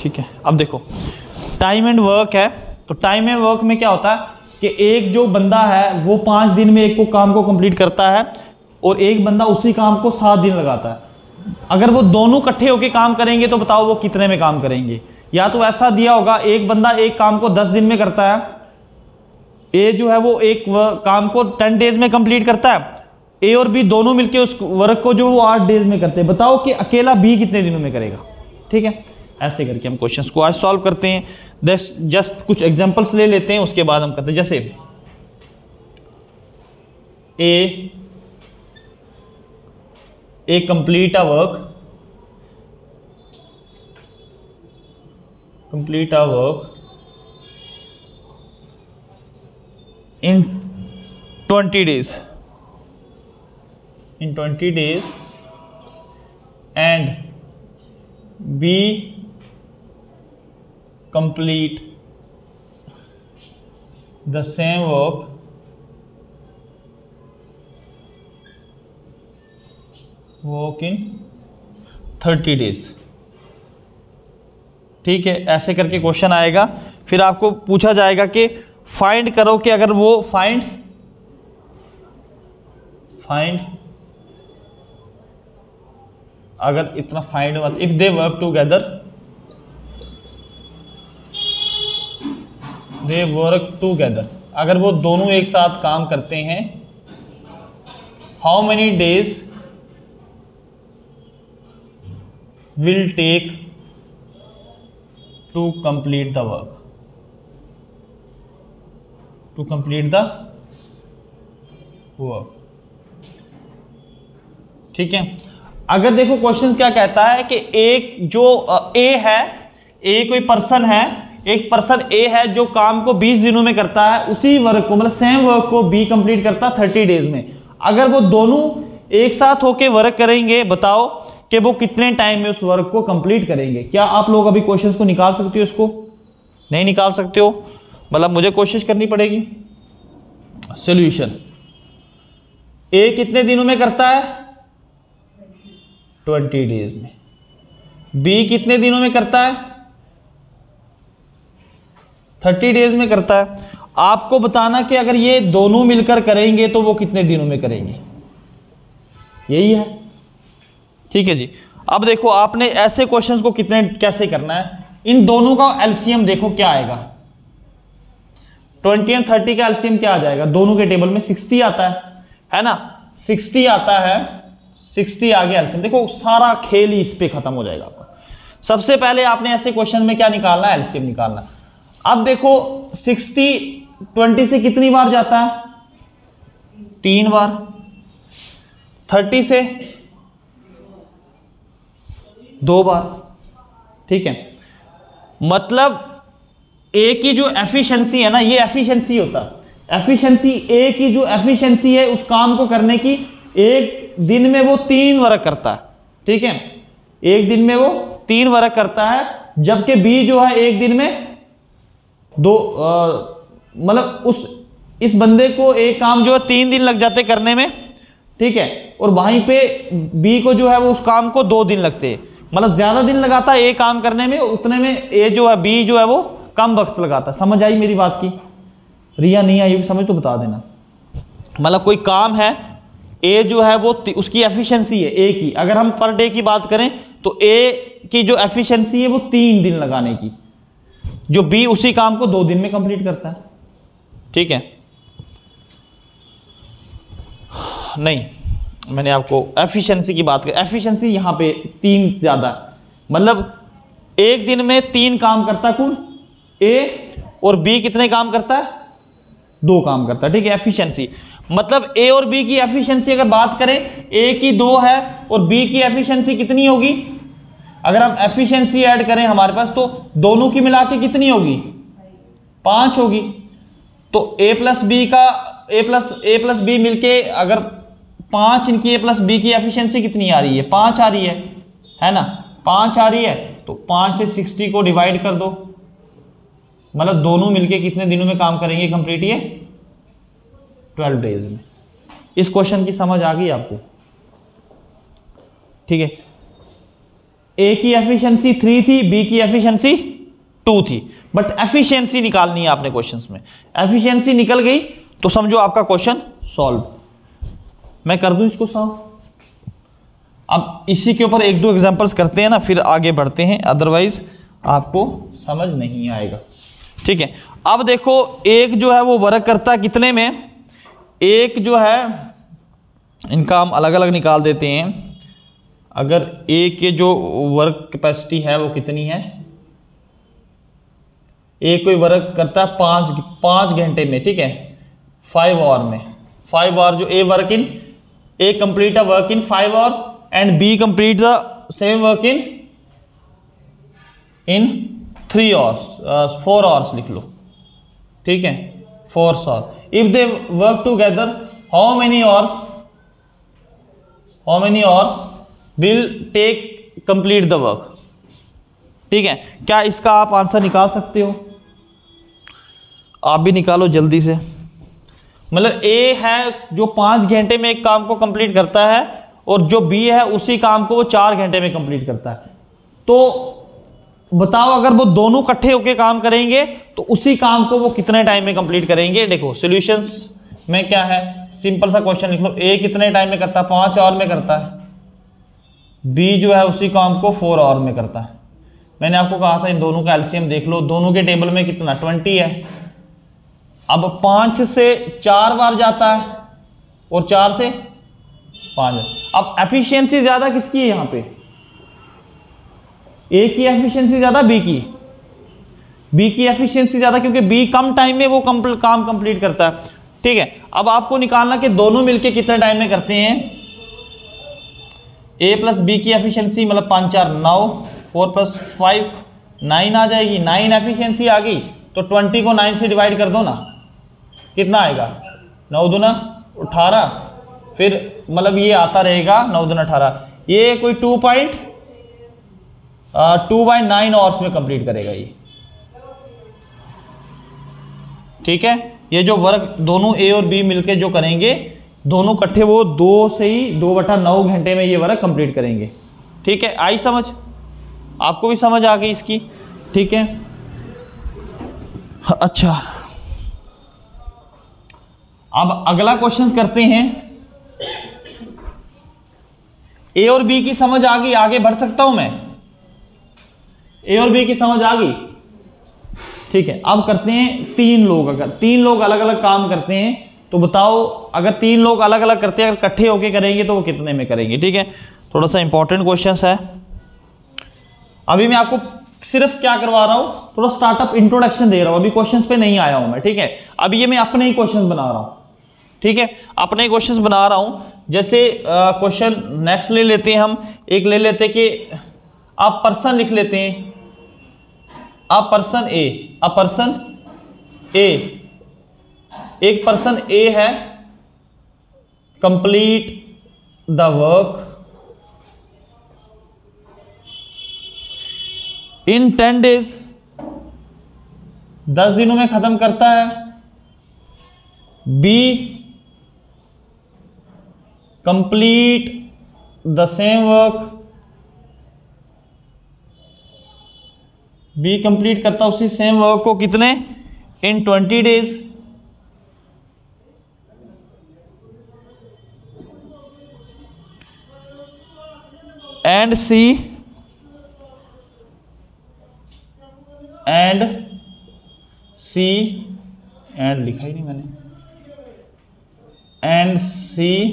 ठीक है, अब देखो टाइम एंड वर्क है, तो टाइम एंड वर्क में क्या होता है कि एक जो बंदा है वो 5 दिन में एक को काम को कंप्लीट करता है और एक बंदा उसी काम को 7 दिन लगाता है। अगर वो दोनों इकट्ठे होकर काम करेंगे तो बताओ वो कितने में काम करेंगे। या तो ऐसा दिया होगा एक बंदा एक काम को 10 दिन में करता है, ए जो है वो एक काम को 10 डेज में कंप्लीट करता है, ए और बी दोनों मिलके उस वर्क को जो वो 8 डेज में करते हैं। बताओ कि अकेला बी कितने दिनों में करेगा। ठीक है, ऐसे करके हम क्वेश्चंस को आज सॉल्व करते हैं। जस्ट कुछ एग्जांपल्स ले लेते हैं, उसके बाद हम करते हैं। जैसे A complete a work in 20 days and B complete the same work in 30 days। ठीक है, ऐसे करके क्वेश्चन आएगा। फिर आपको पूछा जाएगा कि फाइंड करो कि अगर वो फाइंड अगर इतना फाइंड मत, इफ दे वर्क टूगेदर, अगर वो दोनों एक साथ काम करते हैं, how many days will take to complete the work, ठीक है। अगर देखो क्वेश्चन क्या कहता है कि एक जो ए है, ए कोई पर्सन है, एक पर्सन ए है जो काम को 20 दिनों में करता है, उसी वर्क को मतलब सेम वर्क को बी कंप्लीट करता है 30 डेज में। अगर वो दोनों एक साथ होके वर्क करेंगे, बताओ कि वो कितने टाइम में उस वर्क को कंप्लीट करेंगे। क्या आप लोग अभी क्वेश्चंस को निकाल सकते हो? इसको नहीं निकाल सकते हो, मतलब मुझे कोशिश करनी पड़ेगी। सॉल्यूशन, ए कितने दिनों में करता है? 20 डेज में। बी कितने दिनों में करता है? 30 डेज में करता है। आपको बताना कि अगर ये दोनों मिलकर करेंगे तो वो कितने दिनों में करेंगे, यही है। ठीक है जी। अब देखो आपने ऐसे क्वेश्चंस को कैसे करना है, इन दोनों का एलसीएम देखो क्या आएगा। 20 और 30 का एलसीएम क्या आ जाएगा? दोनों के टेबल में 60 आता है ना, 60 आता है, 60 आ गया एलसीएम। देखो सारा खेल ही इस पे खत्म हो जाएगा आपका। सबसे पहले आपने ऐसे क्वेश्चन में क्या निकालना है? एलसीएम निकालना। अब देखो 60 20 से कितनी बार जाता है? 3 बार। 30 से 2 बार। ठीक है, मतलब ए की जो एफिशिएंसी है ना, ये एफिशिएंसी होता है। एफिशिएंसी, ए की जो एफिशिएंसी है उस काम को करने की, एक दिन में वो 3 वर्क करता है। ठीक है, एक दिन में वो 3 वर्क करता है, जबकि बी जो है एक दिन में 2, मतलब इस बंदे को एक काम जो है 3 दिन लग जाते करने में। ठीक है, और वहीं पे बी को जो है वो उस काम को 2 दिन लगते, मतलब ज्यादा दिन लगाता है ए काम करने में, उतने में ए जो है बी जो है वो कम वक्त लगाता है। समझ आई मेरी बात की? रिया नहीं आई समझ तो बता देना। मतलब कोई काम है, ए जो है वो उसकी एफिशिएंसी है ए की, अगर हम पर डे की बात करें तो ए की जो एफिशिएंसी है वो 3 दिन लगाने की, जो बी उसी काम को 2 दिन में कंप्लीट करता है। ठीक है, नहीं मैंने आपको एफिशिएंसी की बात की, एफिशिएंसी यहां पे 3 ज्यादा, मतलब एक दिन में 3 काम करता कौन? ए, और बी कितने काम करता है? 2 काम करता है। ठीक है, एफिशिएंसी मतलब ए और बी की एफिशिएंसी अगर बात करें, ए की 2 है और बी की एफिशिएंसी कितनी होगी? अगर हम एफिशिएंसी ऐड करें हमारे पास तो दोनों की मिला के कितनी होगी? 5 होगी। तो ए प्लस बी मिलके अगर 5, इनकी ए प्लस बी की एफिशिएंसी कितनी आ रही है? 5 आ रही है ना, 5 आ रही है। तो 5 से 60 को डिवाइड कर दो, मतलब दोनों मिलके कितने दिनों में काम करेंगे कंप्लीट? ये 12 डेज में। इस क्वेश्चन की समझ आ गई आपको? ठीक है, ए की एफिशिएंसी 3 थी, बी की एफिशिएंसी 2 थी, बट एफिशिएंसी निकालनी है आपने क्वेश्चंस में। एफिशिएंसी निकल गई तो समझो आपका क्वेश्चन सॉल्व। मैं कर दूं इसको सॉल्व। अब इसी के ऊपर एक दो एग्जांपल्स करते हैं ना, फिर आगे बढ़ते हैं, अदरवाइज आपको समझ नहीं आएगा। ठीक है, अब देखो एक जो है वो वर्क करता है कितने में, एक जो है इनका हम अलग अलग निकाल देते हैं। अगर ए के जो वर्क कैपेसिटी है वो कितनी है, ए कोई वर्क करता है 5 घंटे में, ठीक है, 5 आवर में, 5 आवर जो A work in, A complete a work in 5 hours and B complete the same work in 3 hours, 4 hours लिख लो, ठीक है, 4 hours. If they work together how many hours will take complete the work. ठीक है, क्या इसका आप answer निकाल सकते हो? आप भी निकालो जल्दी से। मतलब ए है जो 5 घंटे में एक काम को कंप्लीट करता है, और जो बी है उसी काम को वो 4 घंटे में कंप्लीट करता है। तो बताओ अगर वो दोनों इकट्ठे होकर काम करेंगे तो उसी काम को वो कितने टाइम में कंप्लीट करेंगे? देखो सॉल्यूशंस में क्या है, सिंपल सा क्वेश्चन लिख लो, ए कितने टाइम में करता है? 5 आवर में करता है। बी जो है उसी काम को 4 आवर में करता है। मैंने आपको कहा था इन दोनों का एलसीएम देख लो, दोनों के टेबल में कितना 20 है। अब 5 से 4 बार जाता है और 4 से 5। अब एफिशिएंसी ज्यादा किसकी है यहां पे? ए की एफिशिएंसी ज्यादा, बी की एफिशिएंसी ज्यादा, क्योंकि बी कम टाइम में वो काम कंप्लीट करता है। ठीक है, अब आपको निकालना कि दोनों मिलके कितने टाइम में करते हैं। ए प्लस बी की एफिशिएंसी मतलब 5 4 9, 4 + 5 9 आ जाएगी। 9 एफिशिएंसी आ गई तो 20 को 9 से डिवाइड कर दो ना, कितना आएगा? 9 दूना 18, फिर मतलब ये आता रहेगा 9 दूना 18। ये कोई 2.9 आवर्स में कंप्लीट करेगा ये। ठीक है, ये जो वर्क दोनों ए और बी मिलके जो करेंगे, दोनों इकट्ठे वो 2/9 घंटे में ये वर्क कंप्लीट करेंगे। ठीक है, आई समझ? आपको भी समझ आ गई इसकी? ठीक है, अच्छा अब अगला क्वेश्चन करते हैं। ए और बी की समझ आ गई, आगे बढ़ सकता हूं मैं? ए और बी की समझ आ गई? ठीक है, अब करते हैं 3 लोग। अगर 3 लोग अलग अलग काम करते हैं तो बताओ, अगर 3 लोग अलग अलग करते हैं, अगर इकट्ठे होके करेंगे तो वो कितने में करेंगे? ठीक है, थोड़ा सा इंपॉर्टेंट क्वेश्चन है। अभी मैं आपको सिर्फ क्या करवा रहा हूं, थोड़ा स्टार्टअप इंट्रोडक्शन दे रहा हूं, अभी क्वेश्चंस पे नहीं आया हूं मैं। ठीक है, अभी ये मैं अपने ही क्वेश्चंस बना रहा हूं। ठीक है, अपने क्वेश्चंस बना रहा हूं। जैसे क्वेश्चन नेक्स्ट ले लेते हैं हम, एक ले लेते हैं कि आप पर्सन लिख लेते हैं, आप पर्सन ए, एक पर्सन ए है, complete the work in 10 days, 10 दिनों में खत्म करता है। B complete the same work, B complete करता उसी सेम वर्क को कितने? In 20 days। And C and लिखा ही नहीं मैंने, and C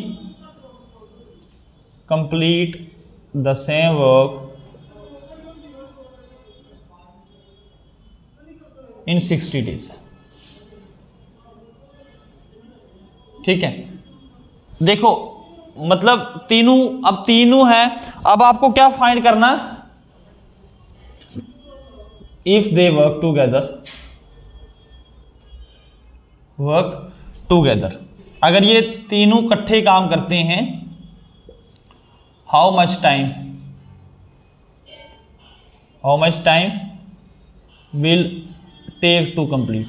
complete the same work in 60 days। ठीक है, देखो मतलब तीनों है। अब आपको क्या फाइंड करना? इफ दे वर्क टूगेदर, अगर ये तीनों इकट्ठे काम करते हैं, how much time will take to complete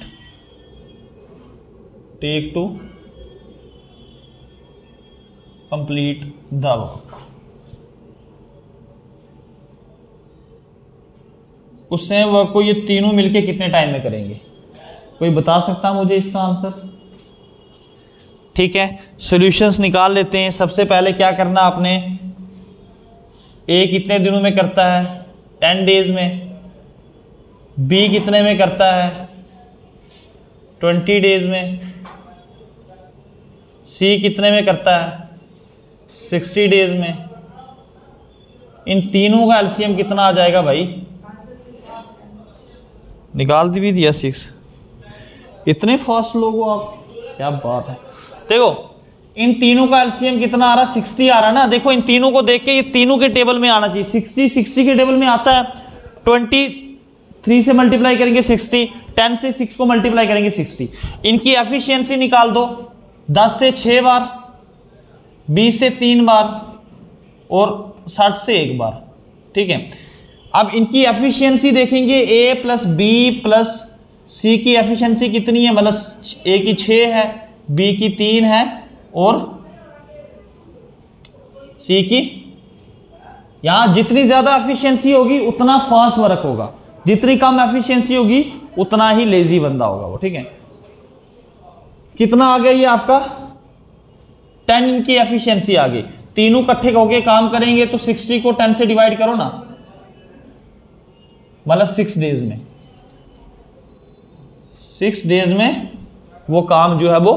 the work. उस सेम वर्क को ये तीनों मिलके कितने टाइम में करेंगे? कोई बता सकता मुझे इसका आंसर? ठीक है, सॉल्यूशंस निकाल लेते हैं। सबसे पहले क्या करना आपने, ए कितने दिनों में करता है? 10 डेज में। बी कितने में करता है? 20 डेज में। सी कितने में करता है? 60 डेज में। इन तीनों का एलसीएम कितना आ जाएगा भाई? निकाल भी दिया 6। इतने फास्ट लोग हो आप, क्या बात है। देखो इन तीनों का एलसीएम कितना आ रहा है? 60 आ रहा है ना। देखो इन तीनों को देख के ये तीनों के टेबल में आना चाहिए। 60 के टेबल में आता है। 23 से मल्टीप्लाई करेंगे 60, 10 से 6 को मल्टीप्लाई करेंगे 60। इनकी एफिशिएंसी निकाल दो। 10 से 6 बार, 20 से 3 बार और 60 से 1 बार। ठीक है, अब इनकी एफिशिएंसी देखेंगे। ए प्लस बी प्लस सी की एफिशिएंसी कितनी है? मतलब ए की 6 है, बी की 3 है और सी की, यहां जितनी ज्यादा एफिशिएंसी होगी उतना फास्ट वर्क होगा, जितनी कम एफिशिएंसी होगी उतना ही लेजी बंदा होगा वो। ठीक है, कितना आ गया ये आपका? 10 इनकी एफिशिएंसी आ गई। तीनों इकट्ठे होके काम करेंगे तो 60 को 10 से डिवाइड करो ना, मतलब 6 डेज में। 6 डेज में वो काम जो है वो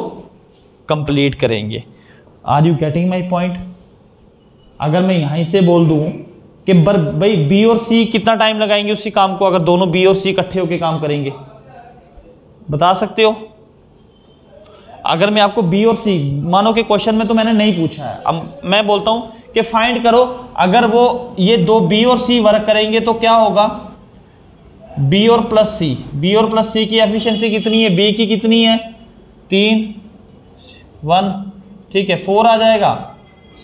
कंप्लीट करेंगे। Are you getting my point? अगर मैं यहीं से बोल दूं कि भाई बी और सी कितना टाइम लगाएंगे उसी काम को, अगर दोनों बी और सी इकट्ठे होके काम करेंगे, बता सकते हो? अगर मैं आपको बी और सी, मानो कि क्वेश्चन में तो मैंने नहीं पूछा है, अब मैं बोलता हूं कि फाइंड करो, अगर वो ये दो बी और सी वर्क करेंगे तो क्या होगा? बी और प्लस सी, बी और प्लस सी की एफिशिएंसी कितनी है? बी की कितनी है? 3, 1, ठीक है 4 आ जाएगा।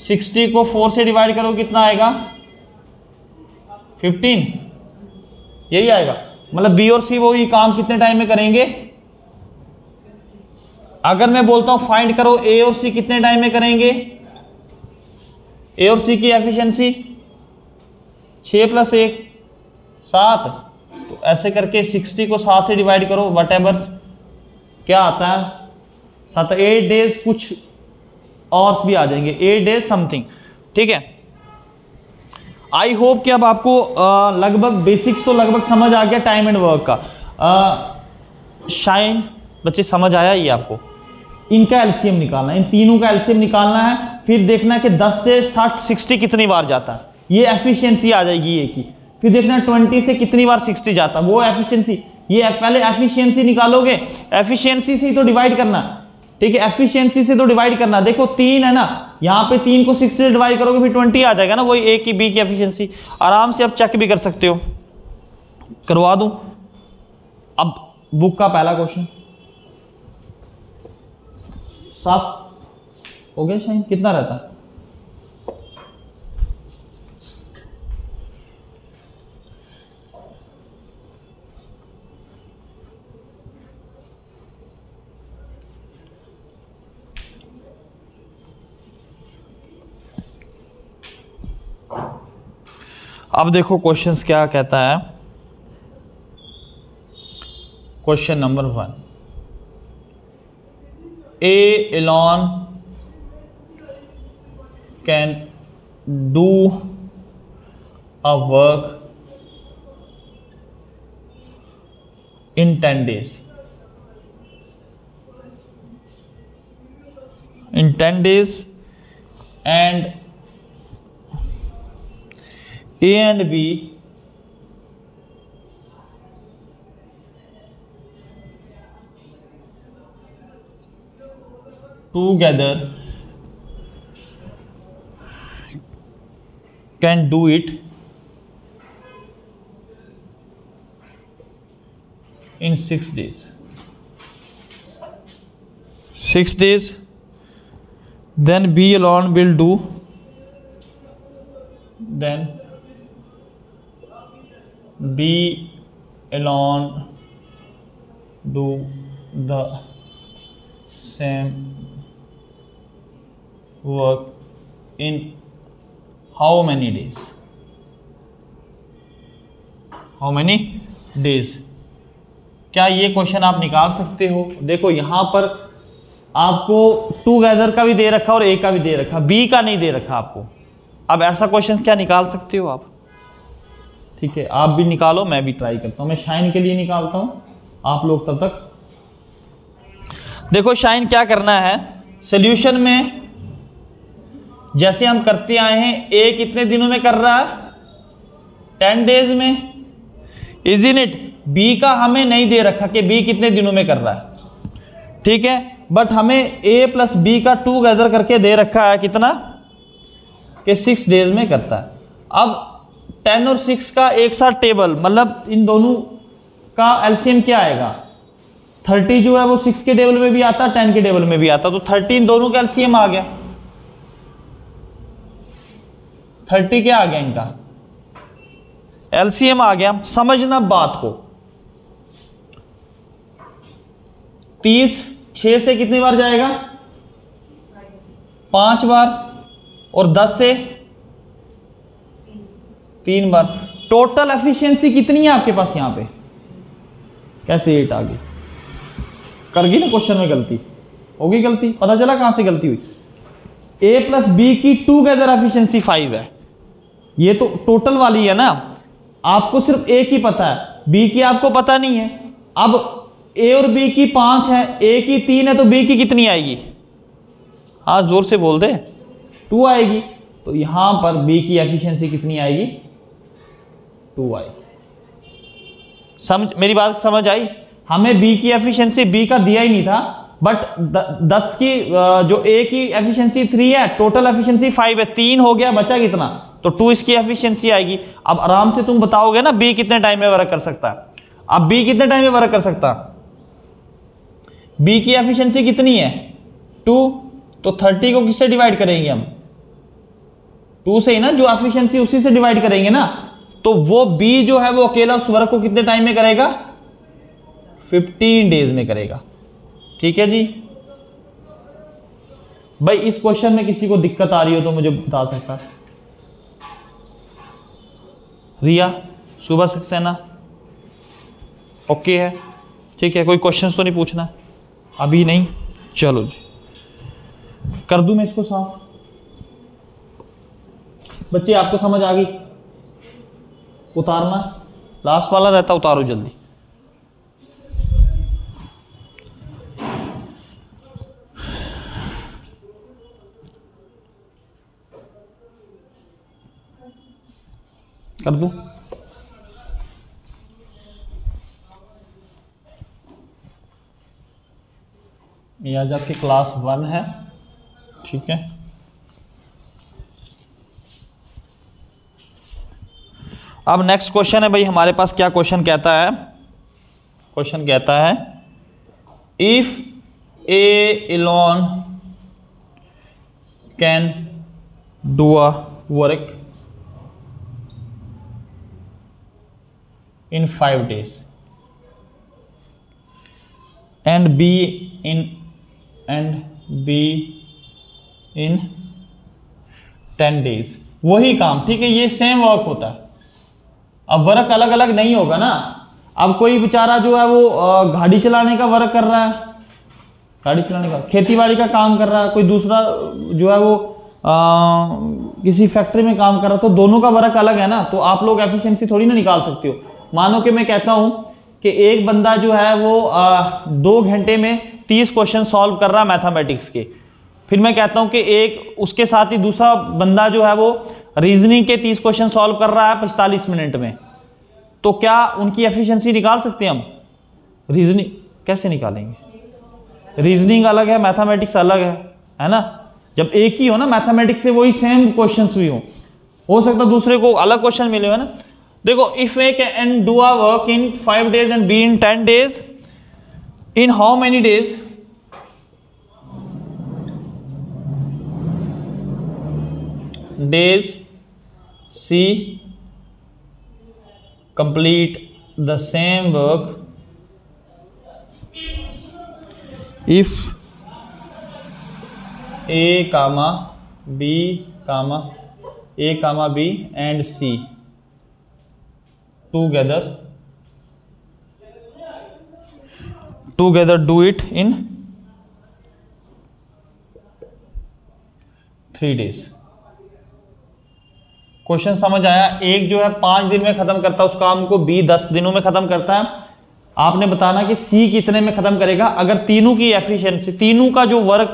60 को 4 से डिवाइड करो कितना आएगा? 15, यही आएगा। मतलब बी और सी वो ही काम कितने टाइम में करेंगे? अगर मैं बोलता हूं फाइंड करो ए और सी कितने टाइम में करेंगे, ए और सी की एफिशिएंसी 6 + 1 7, तो ऐसे करके 60 को 7 से डिवाइड करो, वट एवर क्या आता है 7, 8 डेज कुछ और भी आ जाएंगे, 8 डेज समथिंग। ठीक है, आई होप कि अब आपको लगभग बेसिक्स तो लगभग समझ आ गया टाइम एंड वर्क का। शाइन बच्चे समझ आया ये आपको? इनका एलसीएम निकालना है, इन तीनों का एलसीएम निकालना है, फिर देखना है कि 10 से 60 60 कितनी बार जाता है, ये एफिशिएंसी आ जाएगी ये की। फिर देखना 20 से कितनी बार 60 जाता है, वो एफिशिएंसी। ये पहले एफिशिएंसी निकालोगे, एफिशिएंसी से ही तो डिवाइड करना। ठीक है, एफिशिएंसी से तो डिवाइड करना। देखो 3 है ना, यहाँ पे 3 को 6 से डिवाइड करोगे फिर 20 आ जाएगा ना, वही ए की बी की एफिशिएंसी। आराम से आप चेक भी कर सकते हो, करवा दूं। अब बुक का पहला क्वेश्चन साफ हो गया? शाइन कितना रहता है? अब देखो क्वेश्चंस क्या कहता है। Question number 1, A alone can do a work in 10 days. In 10 days, and A and B together can do it in 6 days. 6 days, then B alone will do, then B alone do the same work in how many days? How many days. क्या ये question आप निकाल सकते हो? देखो यहां पर आपको टूगेदर का भी दे रखा और ए का भी दे रखा, बी का नहीं दे रखा आपको। अब ऐसा क्वेश्चन क्या निकाल सकते हो आप? ठीक है, आप भी निकालो, मैं भी ट्राई करता हूं। मैं शाइन के लिए निकालता हूं, आप लोग तब तक देखो। शाइन क्या करना है सॉल्यूशन में, जैसे हम करते आए हैं, ए कितने दिनों में कर रहा है? 10 डेज में, इज इन इट। बी का हमें नहीं दे रखा कि बी कितने दिनों में कर रहा है, ठीक है, बट हमें ए प्लस बी का टूगेदर करके दे रखा है कितना, कि 6 डेज में करता है। अब 10 और 6 का एक साथ टेबल, मतलब इन दोनों का एलसीएम क्या आएगा? 30 जो है वो 6 के टेबल में भी आता है, 10 के टेबल में भी आता है, तो 30 इन दोनों का एलसीएम आ गया। 30 क्या आ गया इनका? एलसीएम आ गया। समझना बात को, 30 6 से कितनी बार जाएगा? 5 बार, और 10 से 3 बार। टोटल एफिशिएंसी कितनी है आपके पास यहां पे? कैसे 8 आ गई? कर गई ना क्वेश्चन में गलती, होगी गलती, पता चला कहां से गलती हुई। ए प्लस बी की टूगेदर एफिशिएंसी 5 है, ये तो टोटल वाली है ना। आपको सिर्फ ए की पता है, बी की आपको पता नहीं है। अब ए और बी की 5 है, ए की 3 है, तो बी की कितनी आएगी? हाँ जोर से बोल दे, 2 आएगी। तो यहां पर बी की एफिशिएंसी कितनी आएगी? 2 आएगी। समझ, मेरी बात समझ आई? हमें बी की एफिशिएंसी, बी का दिया ही नहीं था, बट 10 की जो ए की एफिशिएंसी 3 है, टोटल एफिशिएंसी 5 है, 3 हो गया, बचा कितना? तो 2 इसकी एफिशिएंसी आएगी। अब आराम से तुम बताओगे ना बी कितने टाइम में वर्क कर सकता है। अब बी कितने टाइम में वर्क कर सकता? बी की एफिशिएंसी कितनी है? 2, तो 30 को किससे डिवाइड करेंगे हम? 2 से ही ना, जो एफिशिएंसी उसी से डिवाइड करेंगे ना। तो वो बी जो है वो अकेला उस वर्क को कितने टाइम में करेगा? 15 डेज में करेगा। ठीक है जी भाई, इस क्वेश्चन में किसी को दिक्कत आ रही हो तो मुझे बता सकता है। रिया, सुबह सक्सेना, ओके है, ठीक है, कोई क्वेश्चंस तो नहीं पूछना है अभी? नहीं, चलो जी, कर दूं मैं इसको साफ। बच्चे आपको समझ आ गई? उतारना लास्ट वाला रहता, उतारो जल्दी। कर दूं? ये आज आपकी क्लास 1 है, ठीक है। अब नेक्स्ट क्वेश्चन है भाई हमारे पास। क्या क्वेश्चन कहता है? क्वेश्चन कहता है if A alone can do a work in 5 days and B in 10 days, वही काम, ठीक है, ये सेम वर्क होता है। अब वर्क अलग अलग नहीं होगा ना। अब कोई बेचारा जो है वो गाड़ी चलाने का वर्क कर रहा है, गाड़ी चलाने का, खेतीबाड़ी का काम कर रहा है, कोई दूसरा जो है वो किसी फैक्ट्री में काम कर रहा है, तो दोनों का वर्क अलग है ना। तो आप लोग एफिशिएंसी थोड़ी ना निकाल सकते हो। मानो कि मैं कहता हूं कि एक बंदा जो है वो 2 घंटे में 30 क्वेश्चन सॉल्व कर रहा है मैथमेटिक्स के, फिर मैं कहता हूं कि एक उसके साथ ही दूसरा बंदा जो है वो रीजनिंग के 30 क्वेश्चन सॉल्व कर रहा है 45 मिनट में, तो क्या उनकी एफिशिएंसी निकाल सकते हैं हम? रीजनिंग कैसे निकालेंगे? रीजनिंग अलग है, मैथमेटिक्स अलग है ना। जब एक ही हो ना मैथमेटिक्स से, वही सेम क्वेश्चंस भी हो सकता दूसरे को अलग क्वेश्चन मिले हो ना। देखो, if A can do a work in 5 days and B in 10 days, in how many days? Days C complete the same work if a comma b and c together do it in 3 days। Question समझ आया? एक जो है 5 दिन में खत्म करता है उस काम को, बी 10 दिनों में खत्म करता है। आपने बताना कि सी कितने में खत्म करेगा। अगर तीनों की एफिशिएंसी, तीनों का जो वर्क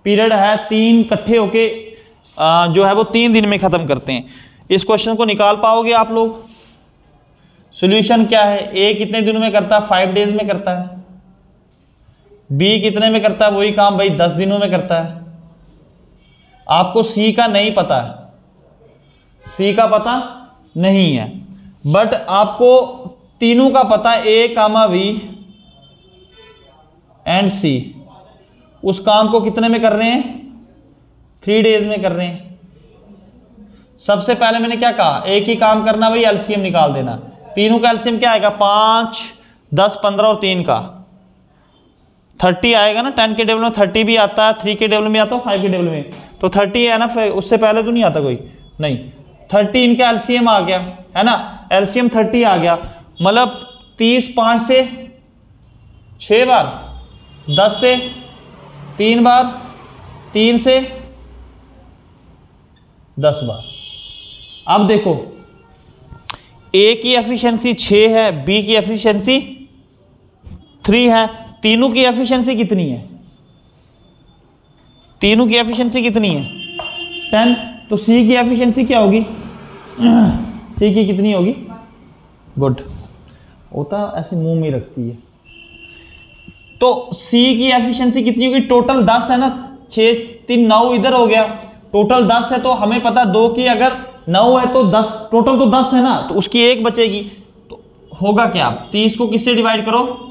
पीरियड है, तीन इकट्ठे होके जो है वो 3 दिन में खत्म करते हैं। इस क्वेश्चन को निकाल पाओगे आप लोग? सॉल्यूशन क्या है? ए कितने दिनों में करता है? 5 days में करता है। बी कितने में करता है? वही काम भाई 10 दिनों में करता है। आपको सी का नहीं पता है, सी का पता नहीं है, बट आपको तीनों का पता है, ए कामा बी एंड सी। उस काम को कितने में कर रहे हैं? 3 days में कर रहे हैं। सबसे पहले मैंने क्या कहा? एक ही काम करना भाई, एलसीएम निकाल देना। तीनों का एलसीएम क्या आएगा? 5, 10, 15 और 3 का 30 आएगा ना। 10 के टेबल में 30 भी आता है, 3 के टेबल में आता है, 5 के टेबल में तो 30 है ना। उससे पहले तो नहीं आता कोई, नहीं। 30 इनका एलसीएम आ गया है ना, एलसीएम 30 आ गया। मतलब 30 5 से 6 बार, 10 से 3 बार, 3 से 10 बार। अब देखो, ए की एफिशिएंसी 6 है, बी की एफिशिएंसी 3 है। तीनों की एफिशिएंसी कितनी है? तीनों की एफिशिएंसी कितनी है? 10। तो सी की एफिशिएंसी क्या होगी? सी की कितनी होगी? गुड, होता ऐसे मुंह में रखती है। तो सी की एफिशिएंसी कितनी होगी? टोटल 10 है ना, 6 3 9 इधर हो गया, टोटल 10 है। तो हमें पता 2 की अगर 9 है तो 10, टोटल तो 10 है ना, तो उसकी 1 बचेगी। तो होगा क्या? 30 को किससे डिवाइड करो?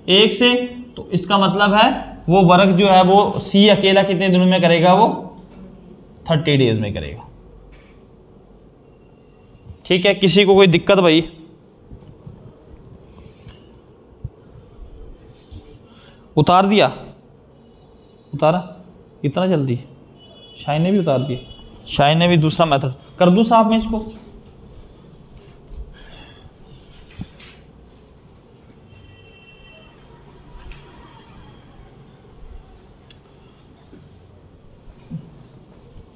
1 से। तो इसका मतलब है वो वर्क जो है वो सी अकेला कितने दिनों में करेगा? वो 30 days में करेगा। ठीक है, किसी को कोई दिक्कत भाई? उतार दिया? उतारा? इतना जल्दी? शाइन ने भी उतार दिया। शाइन ने भी दूसरा मेथड कर दूं साहब मैं इसको?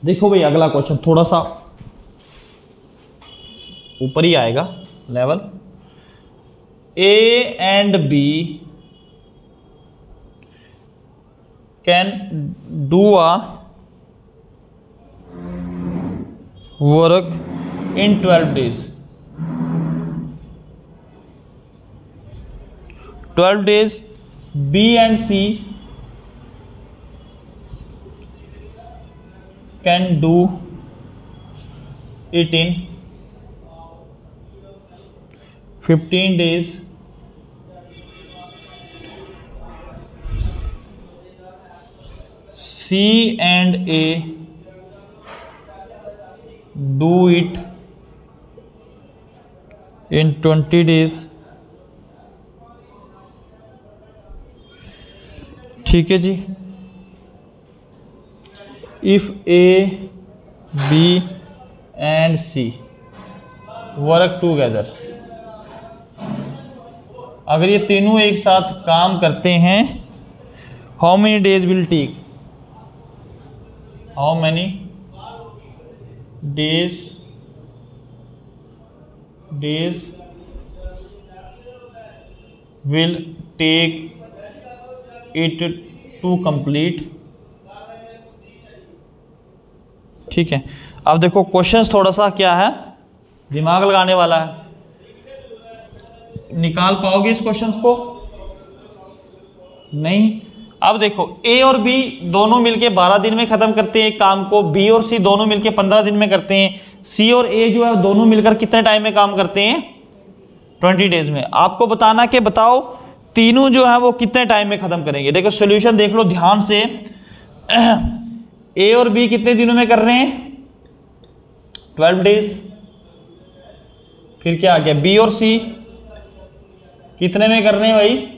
देखो भाई, अगला क्वेश्चन थोड़ा सा ऊपर ही आएगा level. A and B can do a work in 12 days। 12 days B and C can do it in 15 days। C and A do it in 20 days। ठीक है जी। If A B and C work together, अगर ये तीनों एक साथ काम करते हैं, how many days will take? How many days will take it to complete। ठीक है, अब देखो क्वेश्चंस थोड़ा सा क्या है, दिमाग लगाने वाला है। निकाल पाओगे इस क्वेश्चंस को? नहीं। अब देखो, ए और बी दोनों मिलके 12 दिन में खत्म करते हैं एक काम को, बी और सी दोनों मिलके 15 दिन में करते हैं, सी और ए जो है दोनों मिलकर कितने टाइम में काम करते हैं? 20 days में। आपको बताना कि बताओ तीनों जो है वो कितने टाइम में खत्म करेंगे। देखो सॉल्यूशन देख लो ध्यान से। ए और बी कितने दिनों में कर रहे हैं? 12 days। फिर क्या आ गया? बी और सी कितने में कर रहे हैं भाई?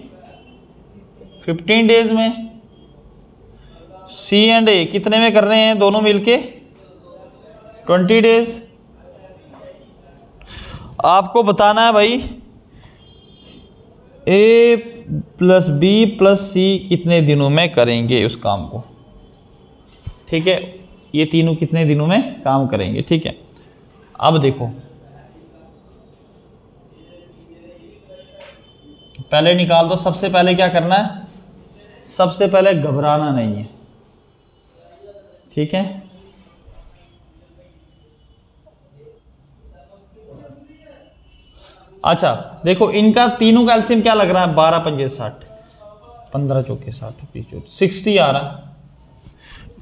15 days में। सी एंड ए कितने में कर रहे हैं दोनों मिलके? 20 days। आपको बताना है भाई ए प्लस बी प्लस सी कितने दिनों में करेंगे उस काम को। ठीक है, ये तीनों कितने दिनों में काम करेंगे। ठीक है, अब देखो पहले निकाल दो। सबसे पहले क्या करना है, सबसे पहले घबराना नहीं है। ठीक है, अच्छा देखो इनका तीनों का एलसीएम क्या लग रहा है, 12 पंजे 60, 15 चौके 60, 60 आ रहा है।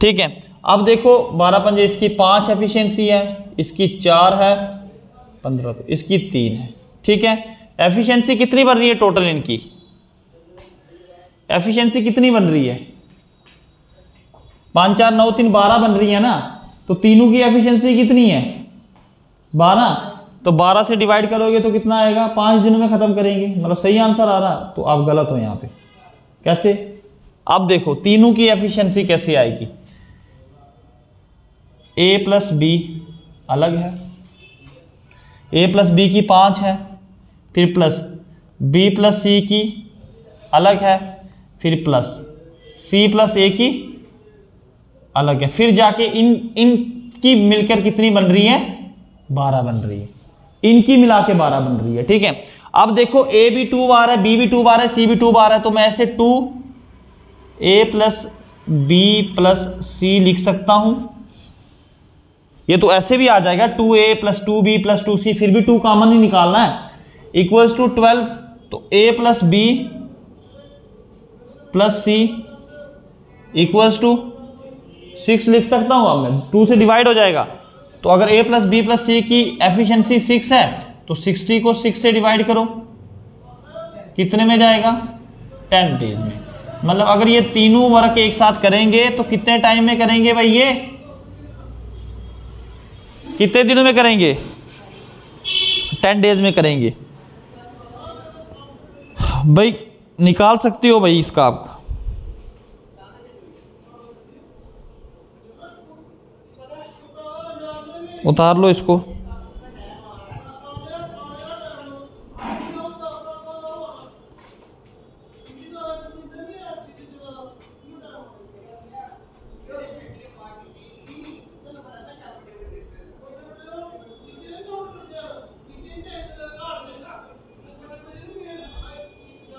ठीक है, अब देखो 12 पंजे इसकी 5 एफिशिएंसी है, इसकी 4 है, 15 तो इसकी 3 है। ठीक है, एफिशिएंसी कितनी बन रही है टोटल इनकी, एफिशिएंसी कितनी बन रही है, 5 4 9 3 12 बन रही है ना। तो तीनों की एफिशिएंसी कितनी है, 12। तो 12 से डिवाइड करोगे तो कितना आएगा, 5 दिनों में खत्म करेंगे। मतलब सही आंसर आ रहा, तो आप गलत हो यहाँ पे। कैसे, अब देखो तीनों की एफिशिएंसी कैसे आएगी, ए प्लस बी अलग है, ए प्लस बी की 5 है, फिर प्लस बी प्लस सी की अलग है, फिर प्लस सी प्लस ए की अलग है, फिर जाके इनकी मिलकर कितनी बन रही है, 12 बन रही है, इनकी मिला के 12 बन रही है। ठीक है, अब देखो ए भी 2 बार है, बी भी 2 बार है, सी भी 2 बार है, तो मैं ऐसे 2 ए प्लस बी प्लस सी लिख सकता हूं। ये तो ऐसे भी आ जाएगा 2a plus 2b plus 2c, फिर भी 2 कॉमन ही निकालना है, इक्वल्स टू 12। तो a plus B plus C equals to 6 लिख सकता हूं। अब मैं 2 से डिवाइड हो जाएगा, तो अगर a प्लस बी प्लस सी की एफिशिएंसी 6 है तो 60 को 6 से डिवाइड करो, कितने में जाएगा, 10 डेज में। मतलब अगर ये तीनों वर्क एक साथ करेंगे तो कितने टाइम में करेंगे भाई, ये कितने दिनों में करेंगे, 10 डेज में करेंगे। भाई निकाल सकते हो भाई इसका, आप उतार लो इसको।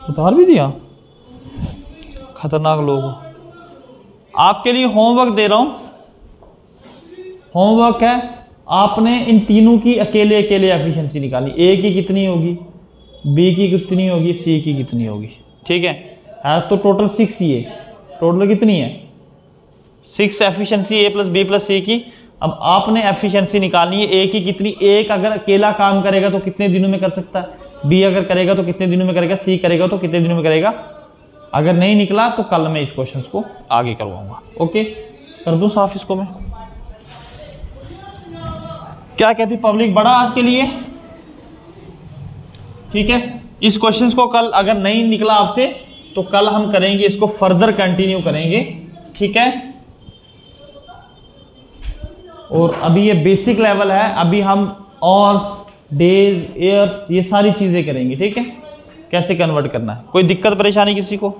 उतार भी दिया, खतरनाक लोग हो। आपके लिए होमवर्क दे रहा हूं, होमवर्क है आपने इन तीनों की अकेले अकेले एफिशिएंसी निकाली, ए की कितनी होगी, बी की कितनी होगी, सी की कितनी होगी। ठीक है तो टोटल 6 ही है, टोटल कितनी है 6 एफिशिएंसी ए प्लस बी प्लस सी की। अब आपने एफिशिएंसी निकालनी है ए की कितनी, एक अगर अकेला काम करेगा तो कितने दिनों में कर सकता है, बी अगर करेगा तो कितने दिनों में करेगा, सी करेगा तो कितने दिनों में करेगा। अगर नहीं निकला तो कल मैं इस क्वेश्चन को आगे करवाऊंगा। ओके, कर दूं साफ इसको मैं। क्या कहती पब्लिक, बड़ा आज के लिए। ठीक है, इस क्वेश्चन को कल अगर नहीं निकला आपसे तो कल हम करेंगे इसको, फर्दर कंटिन्यू करेंगे। ठीक है, और अभी ये बेसिक लेवल है, अभी हम ऑर्स डेज ईयर ये सारी चीजें करेंगे। ठीक है, कैसे कन्वर्ट करना है, कोई दिक्कत परेशानी किसी को।